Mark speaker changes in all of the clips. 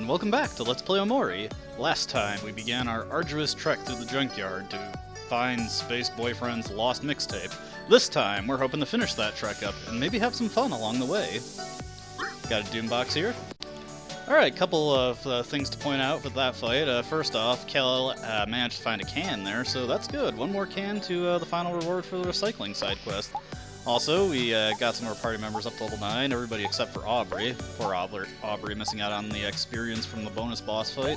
Speaker 1: and welcome back to Let's Play Omori. Last time we began our arduous trek through the Junkyard to find Space Boyfriend's lost mixtape. This time we're hoping to finish that trek up and maybe have some fun along the way. Got a Doom box here. Alright, couple of things to point out with that fight. First off, Kel managed to find a can there, so that's good. One more can to the final reward for the recycling side quest. Also, we got some of our party members up to level 9, everybody except for Aubrey. Poor Aubrey missing out on the experience from the bonus boss fight.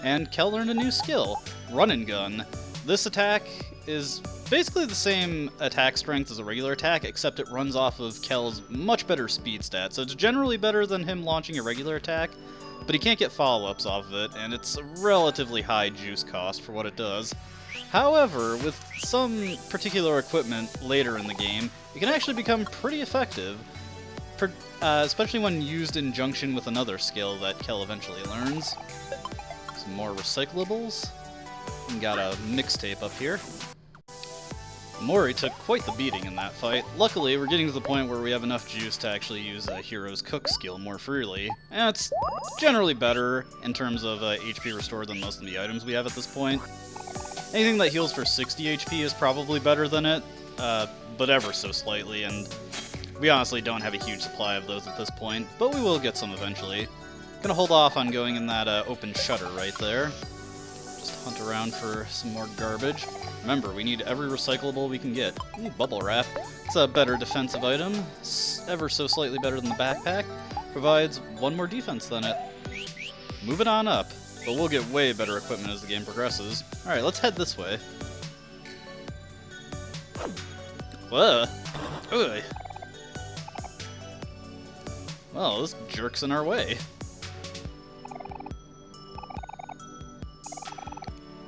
Speaker 1: And Kel learned a new skill, Run and Gun. This attack is basically the same attack strength as a regular attack, except it runs off of Kel's much better speed stat, so it's generally better than him launching a regular attack, but he can't get follow-ups off of it, and it's a relatively high juice cost for what it does. However, with some particular equipment later in the game, it can actually become pretty effective, especially when used in conjunction with another skill that Kel eventually learns. Some more recyclables. And got a mixtape up here. Omori took quite the beating in that fight. Luckily, we're getting to the point where we have enough juice to actually use a hero's cook skill more freely. And it's generally better in terms of HP restored than most of the items we have at this point. Anything that heals for 60 HP is probably better than it, but ever so slightly, and we honestly don't have a huge supply of those at this point, but we will get some eventually. Gonna hold off on going in that open shutter right there. Just hunt around for some more garbage. Remember, we need every recyclable we can get. Ooh, bubble wrap. It's a better defensive item, ever so slightly better than the backpack. Provides one more defense than it. Moving on up. But we'll get way better equipment as the game progresses. Alright, let's head this way. Whoa! Ugh. Well, this jerk's in our way.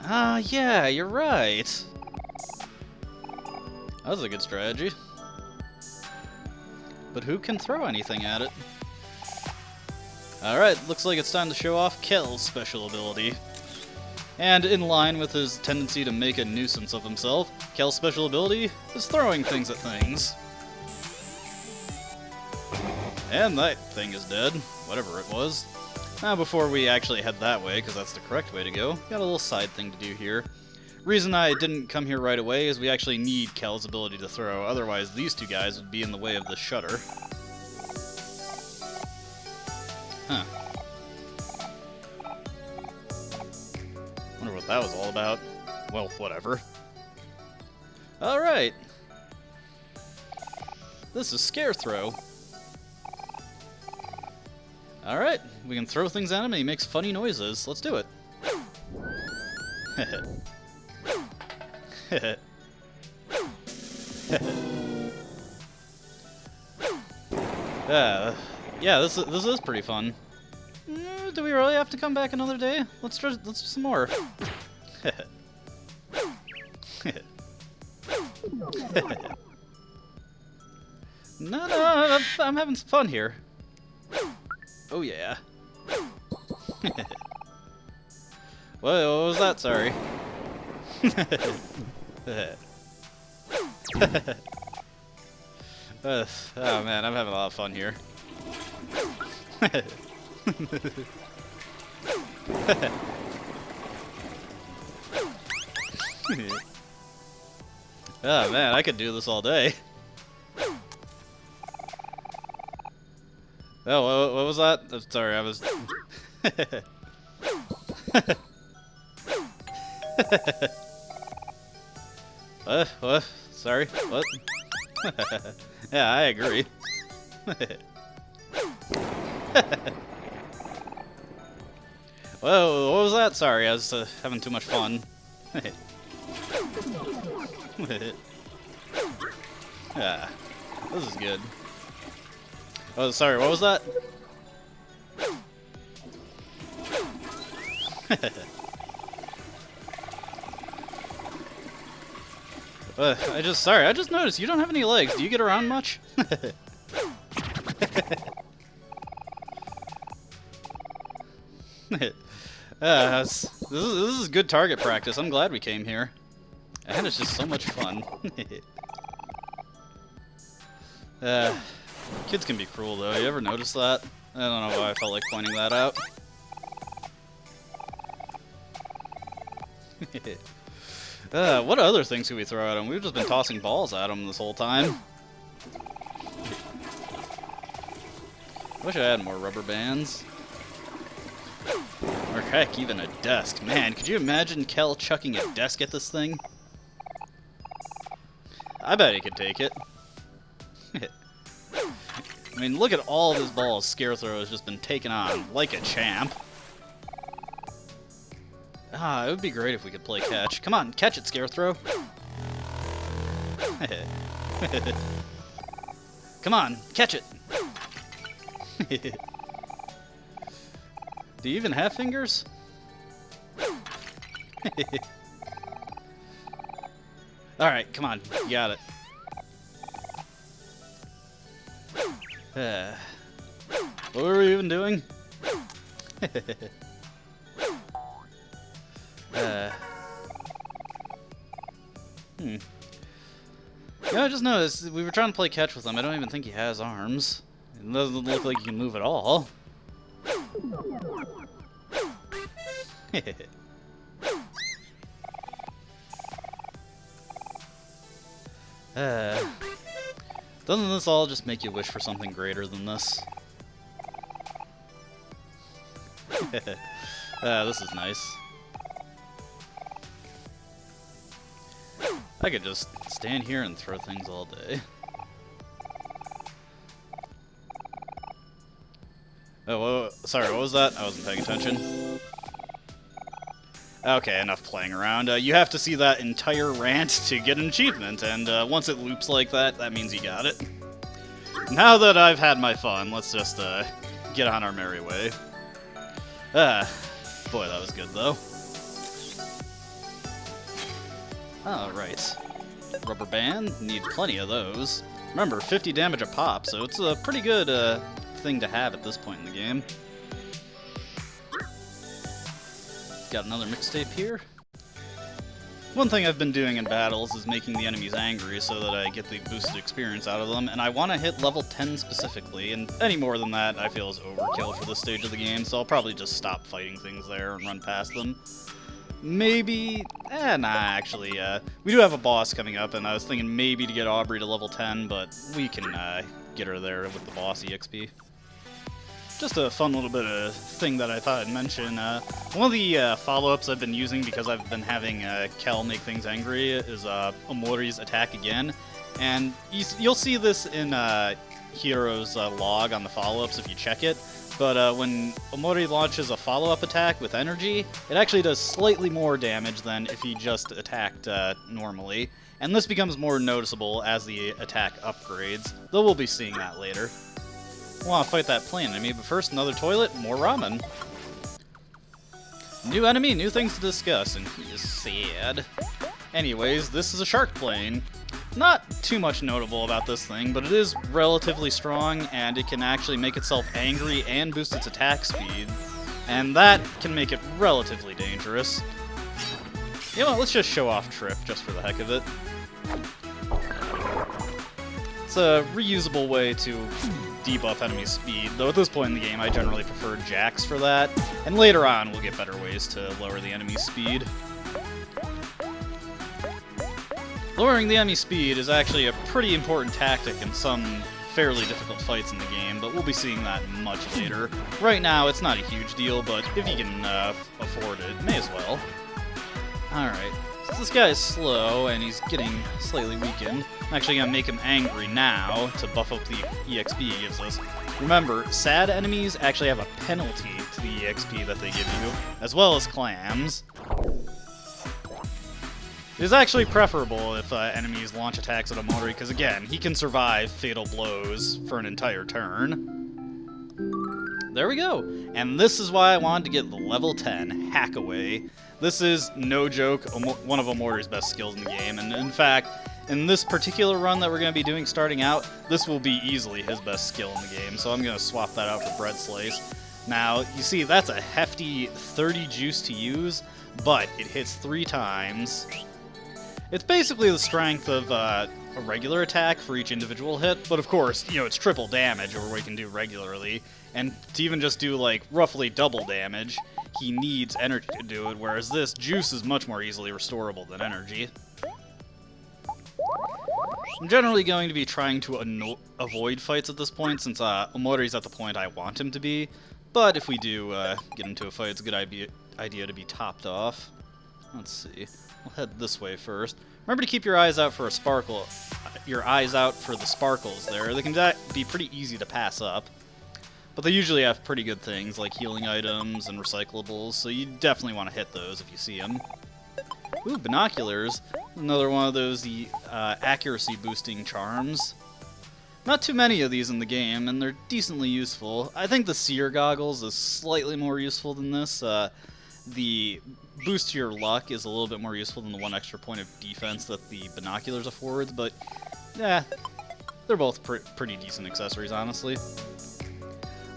Speaker 1: Ah, yeah, you're right. That was a good strategy. But who can throw anything at it? Alright, looks like it's time to show off Kel's special ability. And in line with his tendency to make a nuisance of himself, Kel's special ability is throwing things at things. And that thing is dead, whatever it was. Now before we actually head that way, because that's the correct way to go, got a little side thing to do here. Reason I didn't come here right away is we actually need Kel's ability to throw, otherwise these two guys would be in the way of the shutter. Huh. Wonder what that was all about. Well, whatever. Alright. This is Scare Throw. Alright, we can throw things at him and he makes funny noises. Let's do it. Yeah, this is pretty fun. Do we really have to come back another day? Let's do some more. No, I'm having some fun here. Oh yeah. What was that? Sorry. Oh man, I'm having a lot of fun here. Oh man, I could do this all day. Oh, what was that? Oh, sorry, I was... What? Sorry, what? Yeah, I agree. Whoa, what was that? Sorry, I was having too much fun. Yeah, this is good. Oh, sorry, what was that? I just noticed you don't have any legs. Do you get around much? This is good target practice. I'm glad we came here. And it's just so much fun. Kids can be cruel, though. You ever notice that? I don't know why I felt like pointing that out. What other things could we throw at him? We've just been tossing balls at him this whole time. I wish I had more rubber bands. Or heck, even a desk. Man, could you imagine Kel chucking a desk at this thing? I bet he could take it. I mean, look at all of his balls Scarecrow has just been taking on like a champ. Ah, it would be great if we could play catch. Come on, catch it, Scarecrow. Come on, catch it. Do you even have fingers? Alright, come on, you got it. What were we even doing? Yeah, I just noticed we were trying to play catch with him. I don't even think he has arms. It doesn't look like he can move at all. Doesn't this all just make you wish for something greater than this? This is nice. I could just stand here and throw things all day. Oh, sorry, what was that? I wasn't paying attention. Okay, enough playing around. You have to see that entire rant to get an achievement, and once it loops like that, that means you got it. Now that I've had my fun, let's just get on our merry way. Boy, that was good, though. Alright. Rubber band, need plenty of those. Remember, 50 damage a pop, so it's a pretty good thing to have at this point in the game. Got another mixtape here. One thing I've been doing in battles is making the enemies angry so that I get the boosted experience out of them, and I want to hit level 10 specifically, and any more than that I feel is overkill for this stage of the game, so I'll probably just stop fighting things there and run past them. Maybe... nah, actually, we do have a boss coming up, and I was thinking maybe to get Aubrey to level 10, but we can get her there with the boss EXP. Just a fun little bit of thing that I thought I'd mention. One of the follow-ups I've been using because I've been having Kel make things angry is Omori's attack again. And you'll see this in Hiro's log on the follow-ups if you check it. But when Omori launches a follow-up attack with energy, it actually does slightly more damage than if he just attacked normally. And this becomes more noticeable as the attack upgrades, though we'll be seeing that later. I want to fight that plane enemy, but first another toilet, more ramen. New enemy, new things to discuss, and he is sad. Anyways, this is a shark plane. Not too much notable about this thing, but it is relatively strong, and it can actually make itself angry and boost its attack speed. And that can make it relatively dangerous. You know what, let's just show off Trip, just for the heck of it. It's a reusable way to debuff enemy speed, though at this point in the game I generally prefer Jax for that, and later on we'll get better ways to lower the enemy's speed. Lowering the enemy speed is actually a pretty important tactic in some fairly difficult fights in the game, but we'll be seeing that much later. Right now it's not a huge deal, but if you can afford it, may as well. Alright. This guy is slow, and he's getting slightly weakened. I'm actually going to make him angry now to buff up the EXP he gives us. Remember, sad enemies actually have a penalty to the EXP that they give you, as well as clams. It is actually preferable if enemies launch attacks at Omori, because again, he can survive fatal blows for an entire turn. There we go! And this is why I wanted to get the level 10 Hackaway. This is, no joke, one of Omori's best skills in the game, and in fact, in this particular run that we're going to be doing starting out, this will be easily his best skill in the game, so I'm going to swap that out for Bread Slice. Now, you see, that's a hefty 30 juice to use, but it hits 3 times. It's basically the strength of a regular attack for each individual hit, but of course, you know, it's triple damage over what he can do regularly, and to even just do, like, roughly double damage, he needs energy to do it, whereas this juice is much more easily restorable than energy. I'm generally going to be trying to avoid fights at this point, since Omori's at the point I want him to be, but if we do get into a fight, it's a good idea to be topped off. Let's see. We'll head this way first. Remember to keep your eyes out for a sparkle. Your eyes out for the sparkles there. They can be pretty easy to pass up, but they usually have pretty good things like healing items and recyclables, so you definitely want to hit those if you see them. Ooh, binoculars. Another one of those accuracy boosting charms. Not too many of these in the game, and they're decently useful. I think the seer goggles is slightly more useful than this. The boost to your luck is a little bit more useful than the one extra point of defense that the binoculars affords, but yeah, they're both pretty decent accessories, honestly.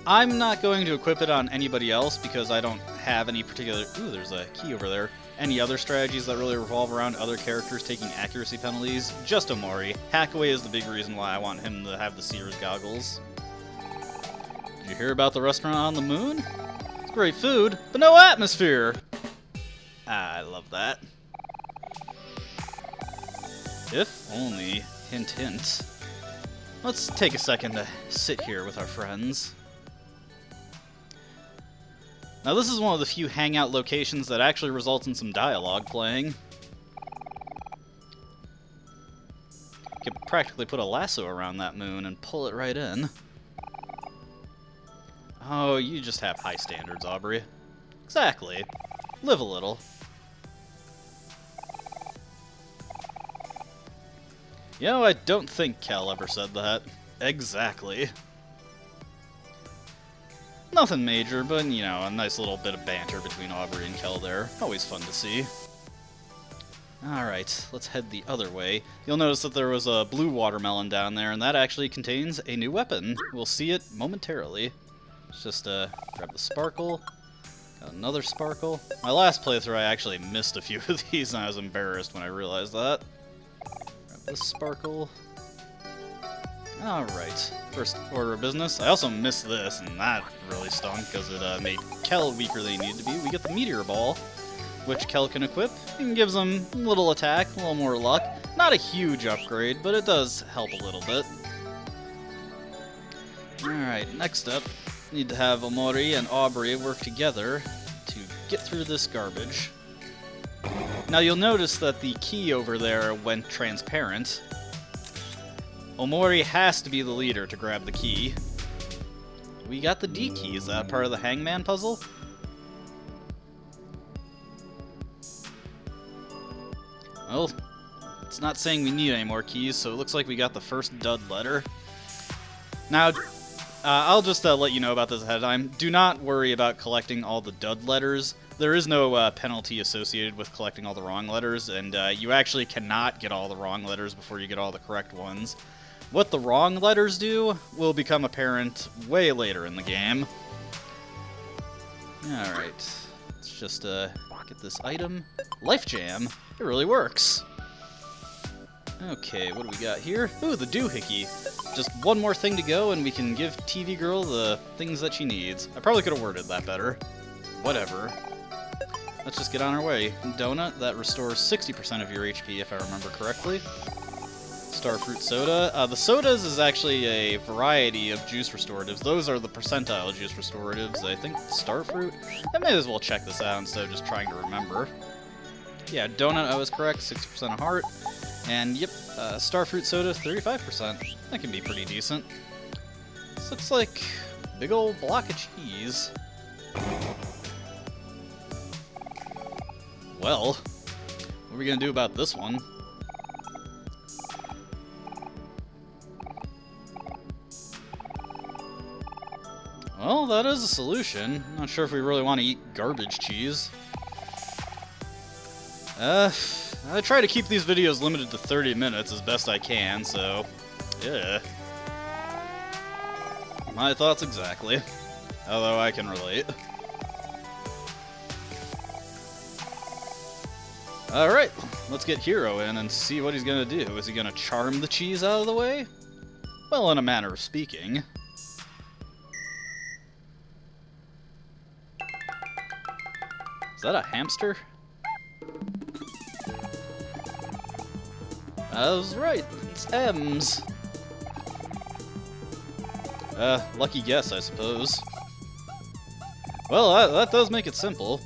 Speaker 1: I'm not going to equip it on anybody else because I don't have any particular... Ooh, there's a key over there. Any other strategies that really revolve around other characters taking accuracy penalties? Just Omori. Hackaway is the big reason why I want him to have the Seer's goggles. Did you hear about the restaurant on the moon? It's great food, but no atmosphere! I love that. If only. Hint, hint. Let's take a second to sit here with our friends. Now this is one of the few hangout locations that actually results in some dialogue playing. You could practically put a lasso around that moon and pull it right in. Oh, you just have high standards, Aubrey. Exactly. Live a little. You know, I don't think Kel ever said that. Exactly. Nothing major, but, you know, a nice little bit of banter between Aubrey and Kel there. Always fun to see. Alright, let's head the other way. You'll notice that there was a blue watermelon down there, and that actually contains a new weapon. We'll see it momentarily. Let's just grab the sparkle. Got another sparkle. My last playthrough, I actually missed a few of these, and I was embarrassed when I realized that. Grab this sparkle. Alright, first order of business. I also missed this, and that really stunk, because it made Kel weaker than he needed to be. We get the meteor ball, which Kel can equip. It gives him a little attack, a little more luck. Not a huge upgrade, but it does help a little bit. Alright, next up, need to have Omori and Aubrey work together to get through this garbage. Now you'll notice that the key over there went transparent. Omori has to be the leader to grab the key. We got the D key. Is that part of the hangman puzzle? Well, it's not saying we need any more keys, so it looks like we got the first dud letter. Now, I'll just let you know about this ahead of time. Do not worry about collecting all the dud letters. There is no penalty associated with collecting all the wrong letters, and you actually cannot get all the wrong letters before you get all the correct ones. What the wrong letters do will become apparent way later in the game. Alright, let's just get this item. Life Jam. It really works. Okay, what do we got here? Ooh, the doohickey. Just one more thing to go and we can give TV Girl the things that she needs. I probably could have worded that better. Whatever. Let's just get on our way. Donut, that restores 60% of your HP if I remember correctly. Starfruit soda. The sodas is actually a variety of juice restoratives. Those are the percentile juice restoratives. I think Starfruit. I may as well check this out instead of just trying to remember. Yeah, donut, I was correct. 60% of heart. And yep, Starfruit soda, 35%. That can be pretty decent. This looks like a big old block of cheese. Well, what are we gonna do about this one? Well, that is a solution. Not sure if we really want to eat garbage cheese. I try to keep these videos limited to 30 minutes as best I can, so yeah. My thoughts exactly. Although I can relate. Alright, let's get Hero in and see what he's gonna do. Is he gonna charm the cheese out of the way? Well, in a manner of speaking. Is that a hamster? I was right, it's M's. Lucky guess, I suppose. Well, that does make it simple.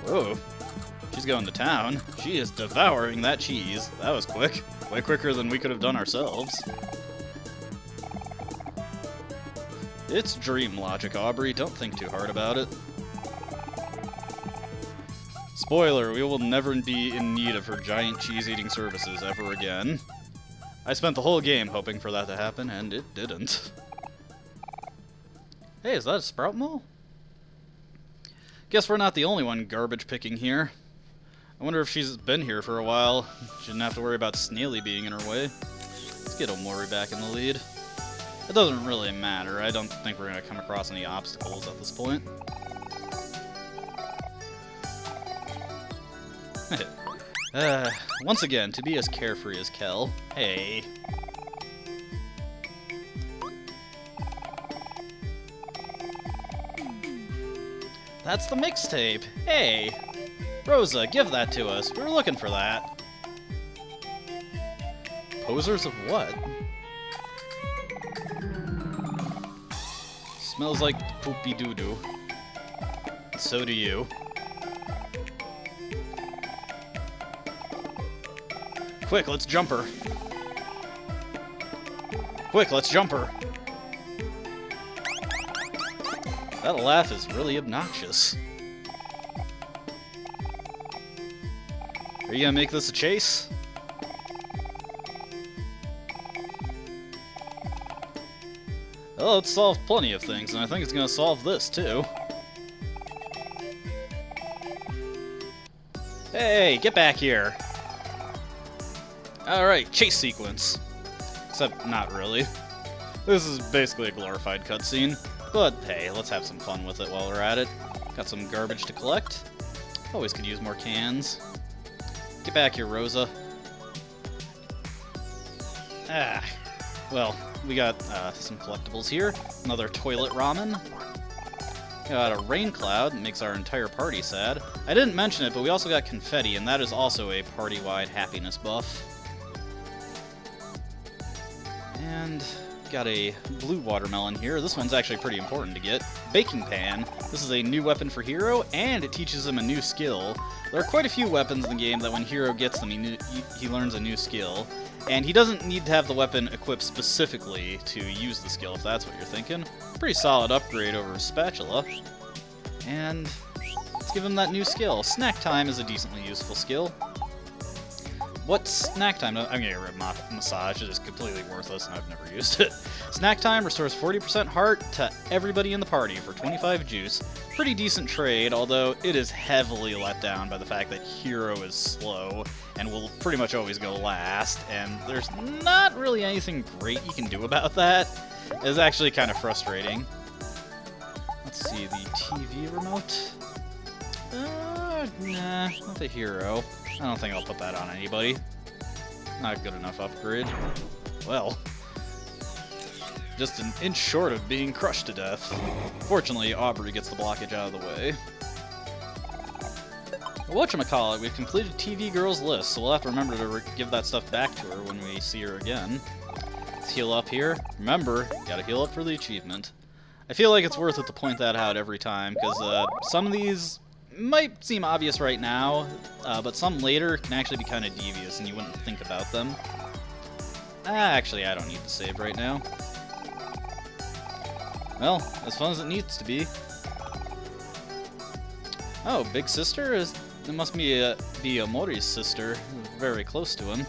Speaker 1: Whoa, she's going to town. She is devouring that cheese. That was quick. Way quicker than we could have done ourselves. It's dream logic, Aubrey. Don't think too hard about it. Spoiler, we will never be in need of her giant cheese-eating services ever again. I spent the whole game hoping for that to happen, and it didn't. Hey, is that a sprout mole? Guess we're not the only one garbage picking here. I wonder if she's been here for a while. She didn't have to worry about Snaily being in her way. Let's get Omori back in the lead. It doesn't really matter. I don't think we're going to come across any obstacles at this point. Once again, to be as carefree as Kel. Hey. That's the mixtape. Hey. Rosa, give that to us. We were looking for that. Posers of what? Smells like poopy doo-doo. So do you. Quick, let's jump her. Quick, let's jump her. That laugh is really obnoxious. Are you gonna make this a chase? Well, it's solved plenty of things, and I think it's gonna solve this, too. Hey, get back here! Alright, chase sequence. Except, not really. This is basically a glorified cutscene. But, hey, let's have some fun with it while we're at it. Got some garbage to collect. Always could use more cans. Get back here, Rosa. Ah. Well, we got some collectibles here. Another toilet ramen. Got a rain cloud that makes our entire party sad. I didn't mention it, but we also got confetti, and that is also a party-wide happiness buff. And got a blue watermelon here. This one's actually pretty important to get. Baking pan. This is a new weapon for Hero, and it teaches him a new skill. There are quite a few weapons in the game that when Hero gets them, he learns a new skill. And he doesn't need to have the weapon equipped specifically to use the skill, if that's what you're thinking. Pretty solid upgrade over Spatula. And let's give him that new skill. Snack time is a decently useful skill. What's snack time? I'm gonna get rid of massage. It is completely worthless, and I've never used it. Snack time restores 40% heart to everybody in the party for 25 juice. Pretty decent trade, although it is heavily let down by the fact that Hero is slow and will pretty much always go last, and there's not really anything great you can do about that. It's actually kind of frustrating. Let's see, the TV remote? Nah, not the Hero. I don't think I'll put that on anybody. Not a good enough upgrade. Well, just an inch short of being crushed to death. Fortunately, Aubrey gets the blockage out of the way. Whatchamacallit, we've completed TV Girl's list, so we'll have to remember to give that stuff back to her when we see her again. Let's heal up here. Remember, gotta heal up for the achievement. I feel like it's worth it to point that out every time, because some of these might seem obvious right now, but some later can actually be kind of devious and you wouldn't think about them. Actually, I don't need to save right now. Well, as fun as it needs to be. Oh, Big Sister? It must be Omori's sister. Very close to him.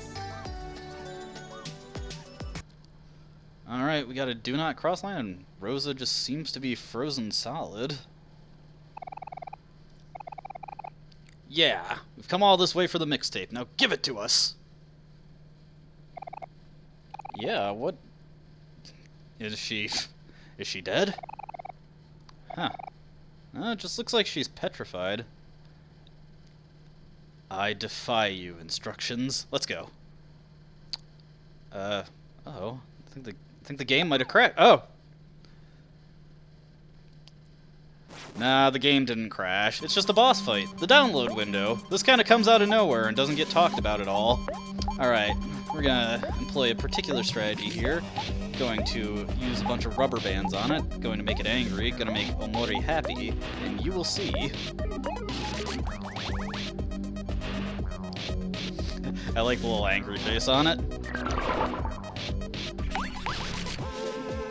Speaker 1: Alright, we got a do not cross line, and Rosa just seems to be frozen solid. Yeah, we've come all this way for the mixtape. Now give it to us! Yeah, what... Is Is she dead? Huh. It just looks like she's petrified. I defy you, instructions. Let's go. Uh-oh. I think the game might have cracked. Oh! Nah, the game didn't crash. It's just a boss fight. The download window. This kind of comes out of nowhere and doesn't get talked about at all. Alright, we're gonna employ a particular strategy here. Going to use a bunch of rubber bands on it. Going to make it angry. Gonna make Omori happy. And you will see. I like the little angry face on it.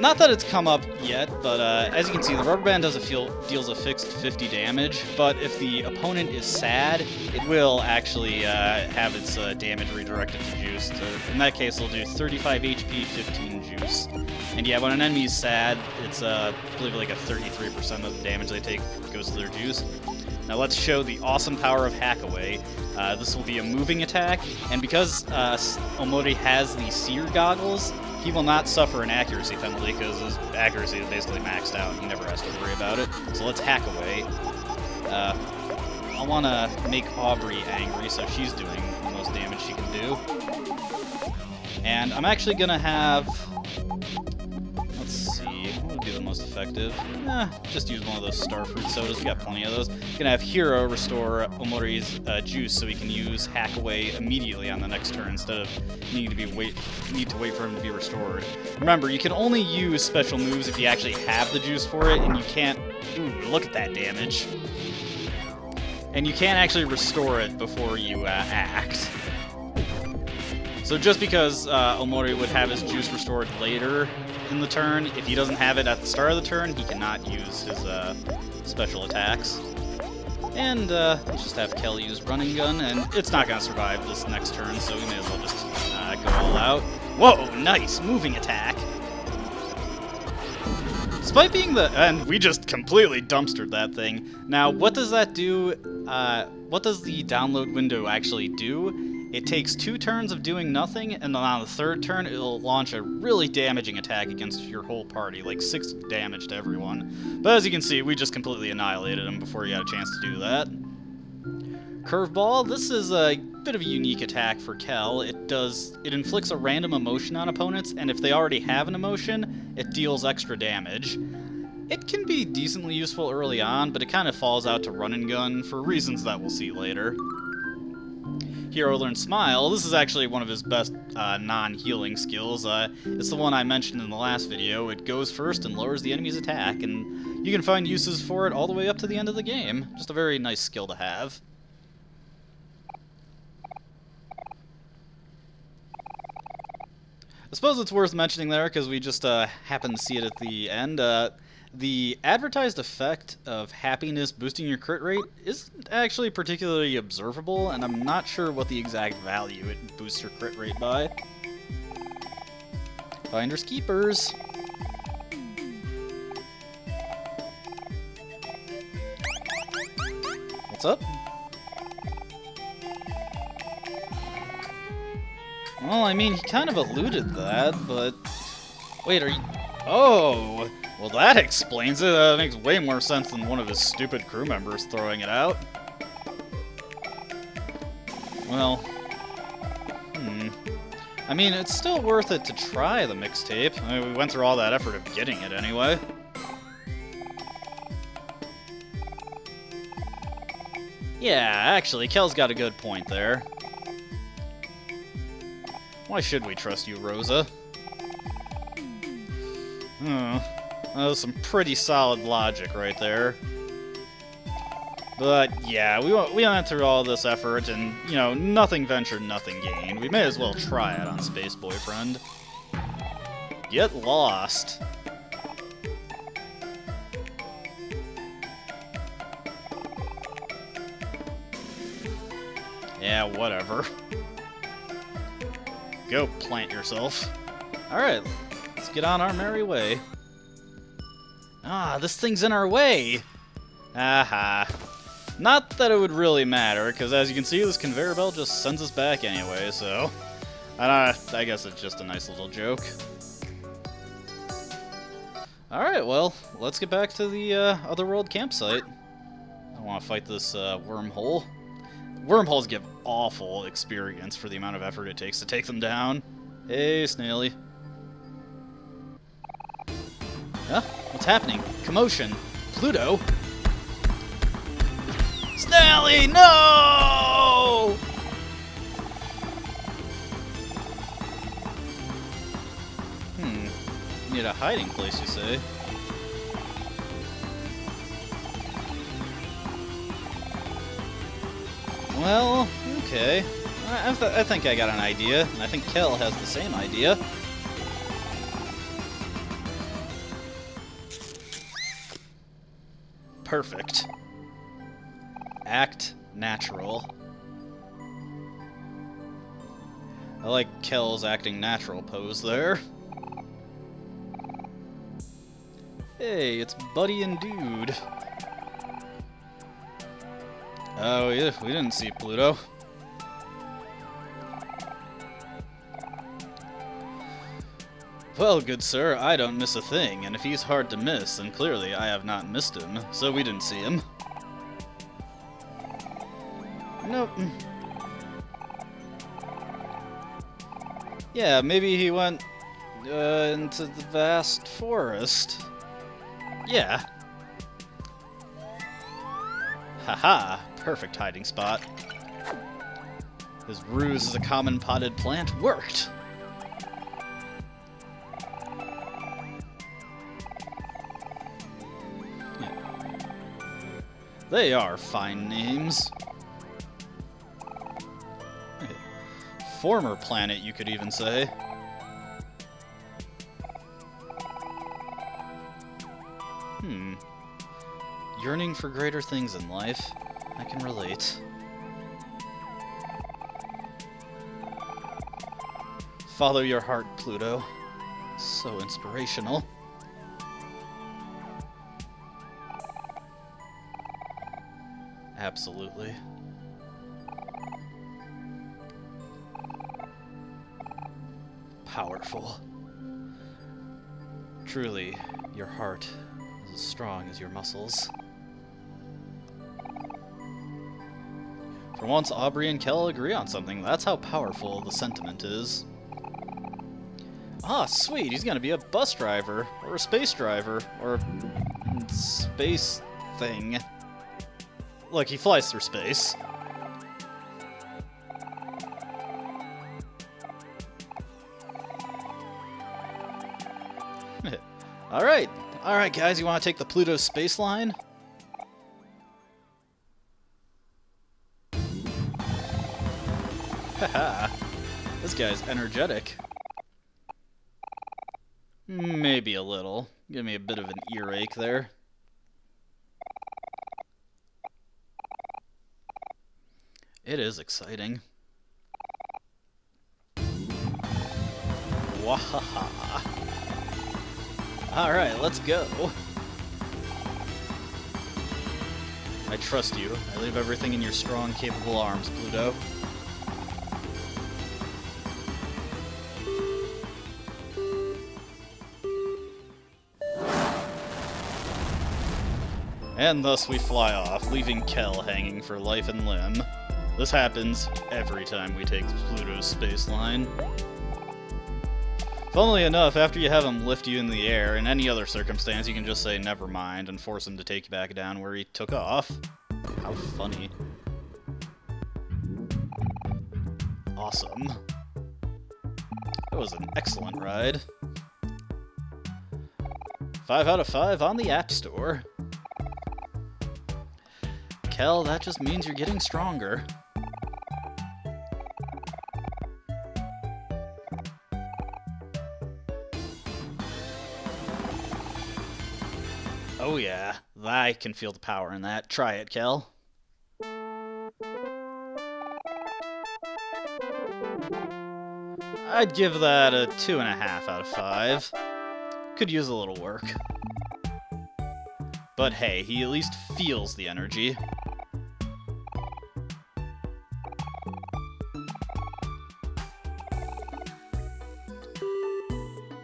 Speaker 1: Not that it's come up yet, but as you can see, the rubber band deals a fixed 50 damage, but if the opponent is sad, it will actually have its damage redirected to juice. So in that case, it'll do 35 HP, 15 juice. And yeah, when an enemy's sad, it's, I believe, like a 33% of the damage they take goes to their juice. Now let's show the awesome power of Hackaway. This will be a moving attack, and because Omori has the seer goggles, he will not suffer an accuracy penalty because his accuracy is basically maxed out and he never has to worry about it. So let's hack away. I want to make Aubrey angry, so she's doing the most damage she can do. And I'm actually going to have... Let's see, what would be the most effective? Just use one of those Starfruit sodas, we got plenty of those. Gonna have Hero restore Omori's juice so he can use Hackaway immediately on the next turn instead of needing to wait for him to be restored. Remember, you can only use special moves if you actually have the juice for it, and you can't... Ooh, look at that damage. And you can't actually restore it before you act. So just because Omori would have his juice restored later in the turn, if he doesn't have it at the start of the turn, he cannot use his special attacks. And let's just have Kel use Running Gun, and it's not going to survive this next turn, so we may as well just go all out. Whoa, nice! Moving attack! Despite being and we just completely dumpstered that thing. Now, what does that do? What does the download window actually do? It takes 2 turns of doing nothing, and then on the 3rd turn, it'll launch a really damaging attack against your whole party, like 6 damage to everyone. But as you can see, we just completely annihilated him before he had a chance to do that. Curveball, this is a bit of a unique attack for Kel. It inflicts a random emotion on opponents, and if they already have an emotion, it deals extra damage. It can be decently useful early on, but it kind of falls out to Run and Gun for reasons that we'll see later. Hero learns Smile. This is actually one of his best non-healing skills. It's the one I mentioned in the last video. It goes first and lowers the enemy's attack, and you can find uses for it all the way up to the end of the game. Just a very nice skill to have. I suppose it's worth mentioning there, because we just happened to see it at the end. The advertised effect of happiness boosting your crit rate isn't actually particularly observable, and I'm not sure what the exact value it boosts your crit rate by. Finders keepers. What's up? Well, I mean, he kind of alluded that, but... Wait, are you... Oh! Well, that explains it. That makes way more sense than one of his stupid crew members throwing it out. Well... I mean, it's still worth it to try the mixtape. I mean, we went through all that effort of getting it anyway. Yeah, actually, Kel's got a good point there. Why should we trust you, Rosa? That was some pretty solid logic right there. But yeah, we went through all this effort, and, you know, nothing ventured, nothing gained. We may as well try it on Space Boyfriend. Get lost. Yeah, whatever. Go plant yourself. Alright, let's get on our merry way. Ah, this thing's in our way! Aha. Not that it would really matter, because as you can see, this conveyor belt just sends us back anyway, so... I guess it's just a nice little joke. Alright, well, let's get back to the Otherworld campsite. I want to fight this wormhole. Wormholes give awful experience for the amount of effort it takes to take them down. Hey, Snaily. Huh? What's happening? Commotion. Pluto? Snaily, no! Need a hiding place, you say? Well, okay. I think I got an idea, and I think Kel has the same idea. Perfect. Act natural. I like Kel's acting natural pose there. Hey, it's Buddy and Dude. Oh, yeah, we didn't see Pluto. Well, good sir, I don't miss a thing, and if he's hard to miss, then clearly I have not missed him, so we didn't see him. Nope. Yeah, maybe he went into the vast forest. Yeah. Haha, perfect hiding spot. His ruse as a common potted plant worked. Yeah. They are fine names. Former planet, you could even say. Yearning for greater things in life. I can relate. Follow your heart, Pluto. So inspirational. Absolutely. Powerful. Truly, your heart is as strong as your muscles. For once, Aubrey and Kel agree on something. That's how powerful the sentiment is. Ah, sweet, he's gonna be a bus driver, or a space driver, or space thing. Look, he flies through space. Alright guys, you wanna take the Pluto space line? Haha, this guy's energetic. Maybe a little. Give me a bit of an earache there. It is exciting. Wahaha. Alright, let's go. I trust you. I leave everything in your strong, capable arms, Pluto. And thus we fly off, leaving Kel hanging for life and limb. This happens every time we take Pluto's space line. Funnily enough, after you have him lift you in the air, in any other circumstance, you can just say never mind and force him to take you back down where he took off. How funny. Awesome. That was an excellent ride. 5 out of 5 on the App Store. Kel, that just means you're getting stronger. Oh yeah, I can feel the power in that. Try it, Kel. I'd give that a 2.5 out of 5. Could use a little work. But hey, he at least feels the energy.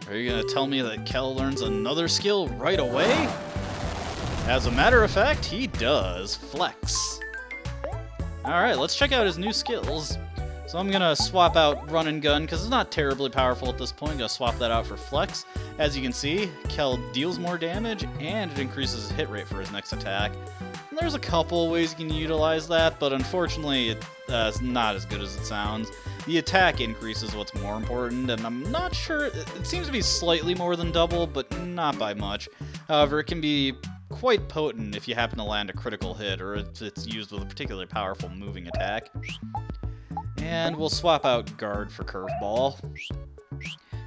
Speaker 1: Are you gonna tell me that Kel learns another skill right away? As a matter of fact, he does. Flex. Alright, let's check out his new skills. So I'm gonna swap out Run and Gun, because it's not terribly powerful at this point. I'm gonna swap that out for Flex. As you can see, Kel deals more damage, and it increases his hit rate for his next attack. And there's a couple ways you can utilize that, but unfortunately, it's not as good as it sounds. The attack increase is what's more important, and I'm not sure, it seems to be slightly more than double, but not by much. However, it can be quite potent if you happen to land a critical hit, or if it's used with a particularly powerful moving attack. And we'll swap out Guard for Curveball.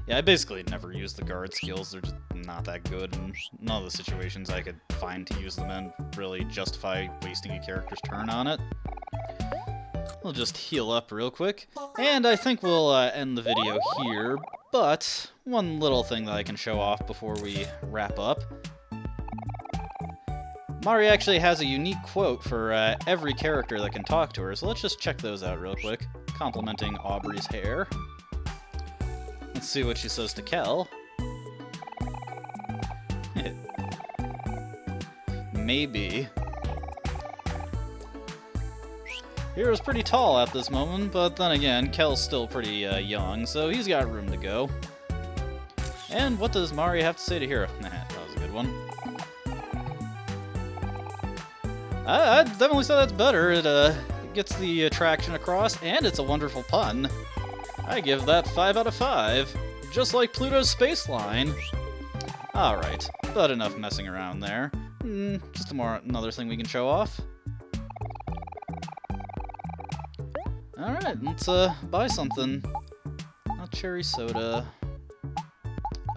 Speaker 1: Yeah, I basically never use the Guard skills, they're just not that good, and none of the situations I could find to use them in really justify wasting a character's turn on it. We'll just heal up real quick, and I think we'll end the video here, but one little thing that I can show off before we wrap up. Mari actually has a unique quote for every character that can talk to her, so let's just check those out real quick, complimenting Aubrey's hair. Let's see what she says to Kel. Maybe. Hero's pretty tall at this moment, but then again, Kel's still pretty young, so he's got room to go. And what does Mari have to say to Hero? Nah, that was a good one. I'd definitely say that's better. It gets the attraction across, and it's a wonderful pun. I give that 5 out of 5, just like Pluto's space line. Alright, but enough messing around there. Just another thing we can show off. Alright, let's buy something. Not cherry soda.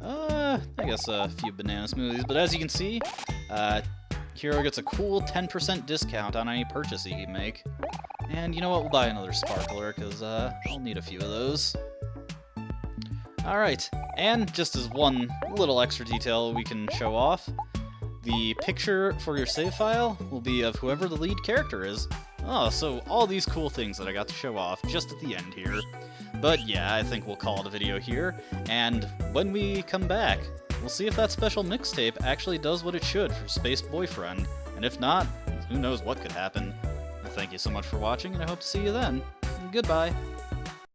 Speaker 1: I guess a few banana smoothies, but as you can see, Hero gets a cool 10% discount on any purchase he can make. And you know what, we'll buy another sparkler, because I'll need a few of those. Alright, and just as one little extra detail we can show off, the picture for your save file will be of whoever the lead character is. Oh, so all these cool things that I got to show off just at the end here. But yeah, I think we'll call it a video here, and when we come back, we'll see if that special mixtape actually does what it should for Space Boyfriend, and if not, who knows what could happen. Thank you so much for watching, and I hope to see you then. Goodbye.